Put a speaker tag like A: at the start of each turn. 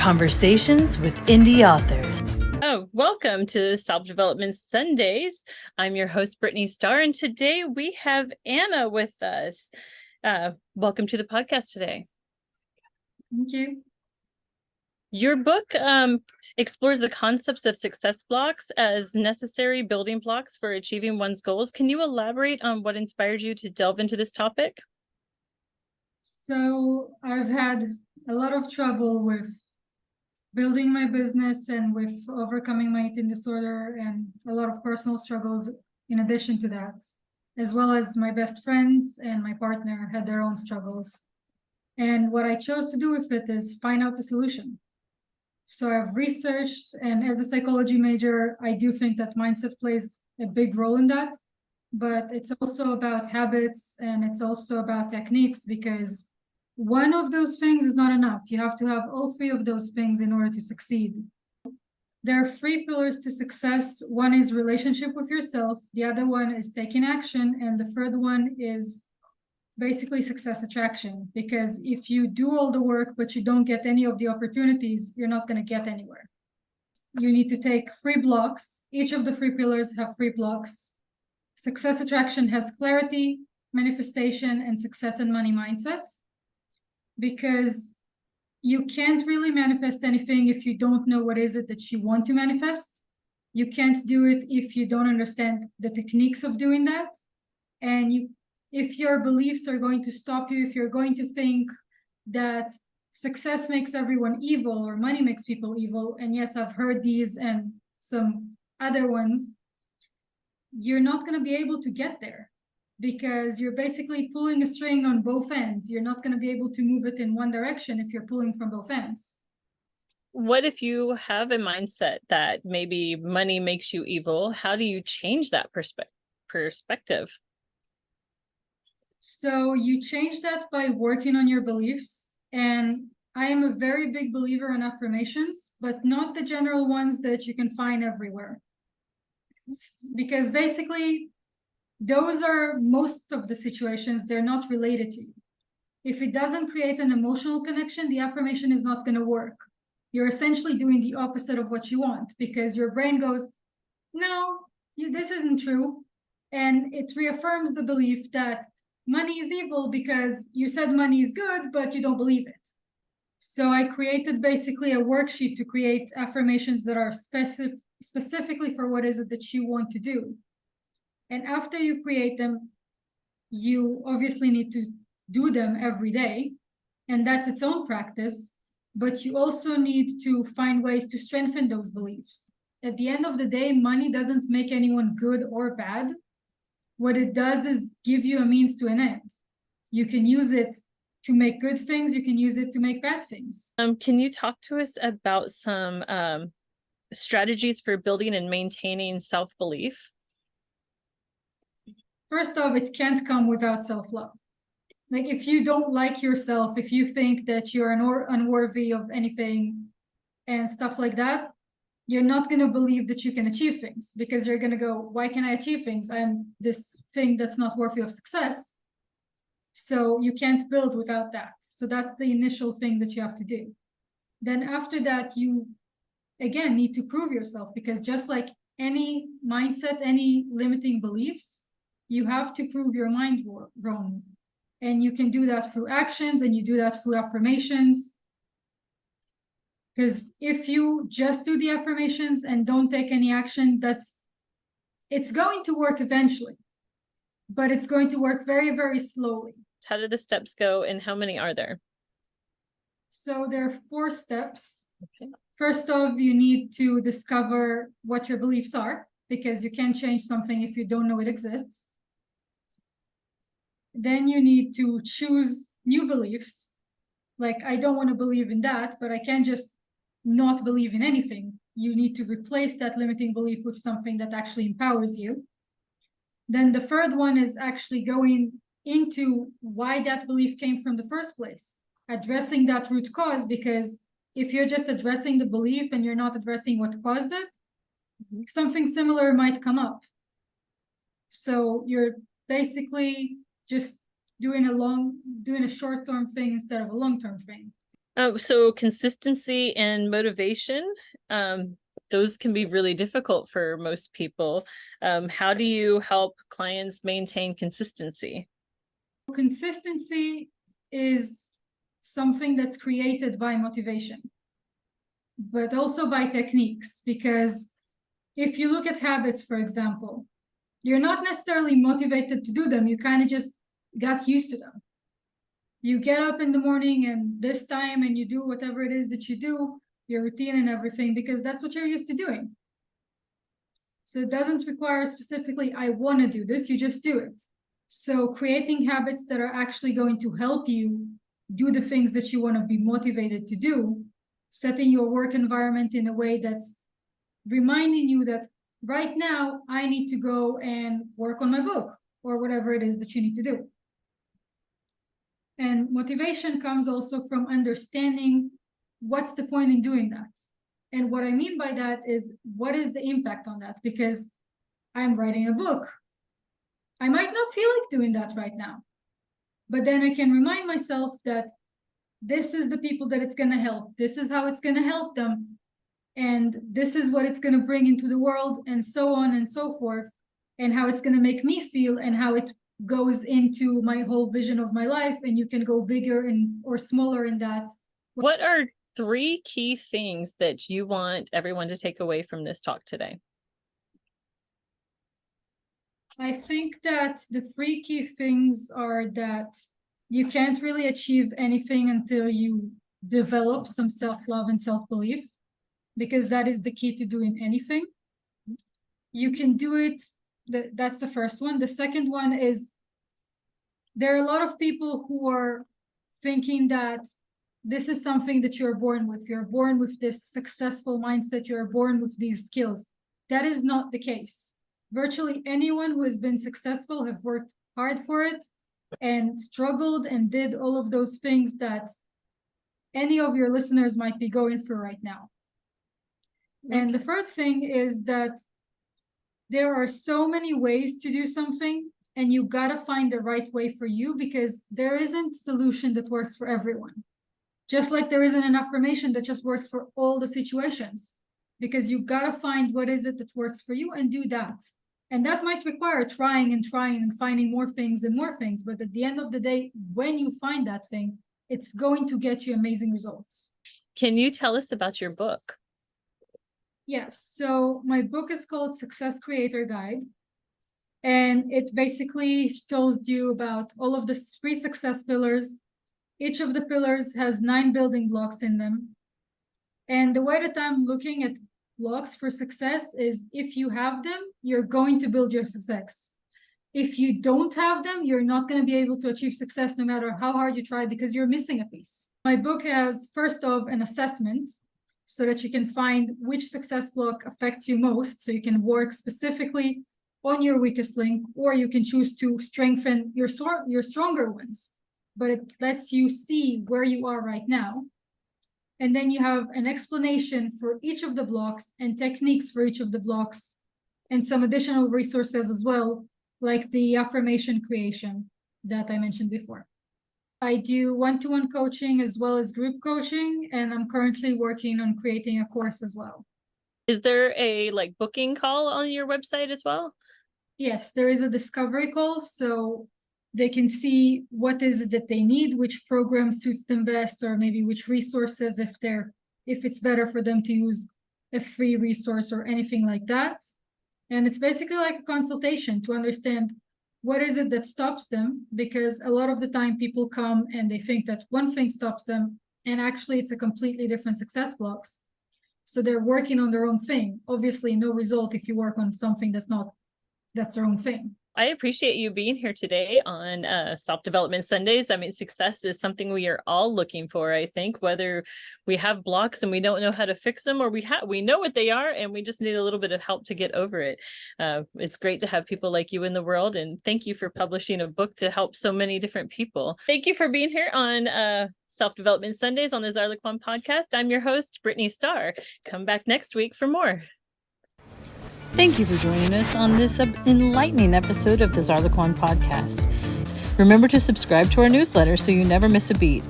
A: Conversations with Indie Authors.
B: Oh, welcome to Self-Development Sundays. I'm your host, Brittany Starr, and today we have Anna with us. Welcome to the podcast today.
C: Thank you.
B: Your book explores the concepts of success blocks as necessary building blocks for achieving one's goals. Can you elaborate on what inspired you to delve into this topic?
C: So I've had a lot of trouble with building my business and with overcoming my eating disorder and a lot of personal struggles in addition to that, as well as my best friends and my partner had their own struggles. And what I chose to do with it is find out the solution. So I've researched, and as a psychology major, I do think that mindset plays a big role in that, but it's also about habits and it's also about techniques, because one of those things is not enough. You have to have all three of those things in order to succeed. There are three pillars to success. One is relationship with yourself. The other one is taking action. And the third one is basically success attraction, because if you do all the work but you don't get any of the opportunities, you're not going to get anywhere. You need to take 3 blocks. Each of the 3 pillars have 3 blocks. Success attraction has clarity, manifestation, and success and money mindset, because you can't really manifest anything if you don't know what is it that you want to manifest. You can't do it if you don't understand the techniques of doing that. And if your beliefs are going to stop you, if you're going to think that success makes everyone evil or money makes people evil, and yes, I've heard these and some other ones, you're not going to be able to get there, because you're basically pulling a string on both ends. You're not going to be able to move it in one direction if you're pulling from both ends.
B: What if you have a mindset that maybe money makes you evil? How do you change that perspective?
C: So you change that by working on your beliefs. And I am a very big believer in affirmations, but not the general ones that you can find everywhere. Because basically, those are most of the situations, they're not related to you. If it doesn't create an emotional connection, the affirmation is not going to work. You're essentially doing the opposite of what you want, because your brain goes, no, this isn't true. And it reaffirms the belief that money is evil because you said money is good, but you don't believe it. So I created basically a worksheet to create affirmations that are specifically for what is it that you want to do. And after you create them, you obviously need to do them every day, and that's its own practice, but you also need to find ways to strengthen those beliefs. At the end of the day, money doesn't make anyone good or bad. What it does is give you a means to an end. You can use it to make good things. You can use it to make bad things.
B: Can you talk to us about some strategies for building and maintaining self-belief?
C: First off, it can't come without self-love. Like, if you don't like yourself, if you think that you're unworthy of anything and stuff like that, you're not going to believe that you can achieve things, because you're going to go, why can I achieve things? I'm this thing that's not worthy of success. So you can't build without that. So that's the initial thing that you have to do. Then after that, you, again, need to prove yourself, because just like any mindset, any limiting beliefs, you have to prove your mind wrong. And you can do that through actions, and you do that through affirmations. Because if you just do the affirmations and don't take any action, it's going to work eventually, but it's going to work very, very slowly.
B: How do the steps go, and how many are there?
C: So there are 4 steps. Okay. First off, you need to discover what your beliefs are, because you can't change something if you don't know it exists. Then you need to choose new beliefs. Like, I don't want to believe in that, but I can't just not believe in anything. You need to replace that limiting belief with something that actually empowers you. Then the third one is actually going into why that belief came from the first place, addressing that root cause, because if you're just addressing the belief and you're not addressing what caused it, something similar might come up. So you're basically just doing a short-term thing instead of a long-term thing.
B: So consistency and motivation, those can be really difficult for most people. How do you help clients maintain consistency?
C: Consistency is something that's created by motivation, but also by techniques, because if you look at habits, for example, you're not necessarily motivated to do them. You kind of just got used to them. You get up in the morning and this time and you do whatever it is that you do, your routine and everything, because that's what you're used to doing. So it doesn't require specifically, I want to do this, you just do it. So creating habits that are actually going to help you do the things that you want to be motivated to do, setting your work environment in a way that's reminding you that right now I need to go and work on my book or whatever it is that you need to do. And motivation comes also from understanding what's the point in doing that. And what I mean by that is, what is the impact on that? Because I'm writing a book. I might not feel like doing that right now, but then I can remind myself that this is the people that it's going to help. This is how it's going to help them. And this is what it's going to bring into the world, and so on and so forth, and how it's going to make me feel, and how it goes into my whole vision of my life. And you can go bigger and or smaller in that.
B: What are 3 key things that you want everyone to take away from this talk today?
C: I think that the 3 key things are that you can't really achieve anything until you develop some self-love and self-belief, because that is the key to doing anything. You can do it. That's the first one. The second one is, there are a lot of people who are thinking that this is something that you're born with. You're born with this successful mindset. You're born with these skills. That is not the case. Virtually anyone who has been successful have worked hard for it and struggled and did all of those things that any of your listeners might be going through right now. Okay. And the third thing is that there are so many ways to do something, and you gotta find the right way for you, because there isn't a solution that works for everyone. Just like there isn't an affirmation that just works for all the situations, because you gotta find what is it that works for you and do that. And that might require trying and finding more things and more things. But at the end of the day, when you find that thing, it's going to get you amazing results.
B: Can you tell us about your book?
C: Yes. So my book is called Success Creator Guide. And it basically tells you about all of the 3 success pillars. Each of the pillars has 9 building blocks in them. And the way that I'm looking at blocks for success is, if you have them, you're going to build your success. If you don't have them, you're not going to be able to achieve success no matter how hard you try, because you're missing a piece. My book has, first off, an assessment so that you can find which success block affects you most, so you can work specifically on your weakest link, or you can choose to strengthen your stronger ones. But it lets you see where you are right now. And then you have an explanation for each of the blocks and techniques for each of the blocks, and some additional resources as well, like the affirmation creation that I mentioned before. I do one-to-one coaching as well as group coaching, and I'm currently working on creating a course as well.
B: Is there a booking call on your website as well?
C: Yes, there is a discovery call, so they can see what is it that they need, which program suits them best, or maybe which resources, if it's better for them to use a free resource or anything like that. And it's basically like a consultation to understand what is it that stops them, because a lot of the time people come and they think that one thing stops them, and actually it's a completely different success blocks. So they're working on their own thing. Obviously, no result if you work on something that's their own thing.
B: I appreciate you being here today on Self-Development Sundays. I mean, success is something we are all looking for, I think, whether we have blocks and we don't know how to fix them, or we know what they are and we just need a little bit of help to get over it. It's great to have people like you in the world, and thank you for publishing a book to help so many different people. Thank you for being here on Self-Development Sundays on the Zarlaquan podcast. I'm your host, Brittany Starr. Come back next week for more.
A: Thank you for joining us on this enlightening episode of the Zarlaquan podcast. Remember to subscribe to our newsletter so you never miss a beat.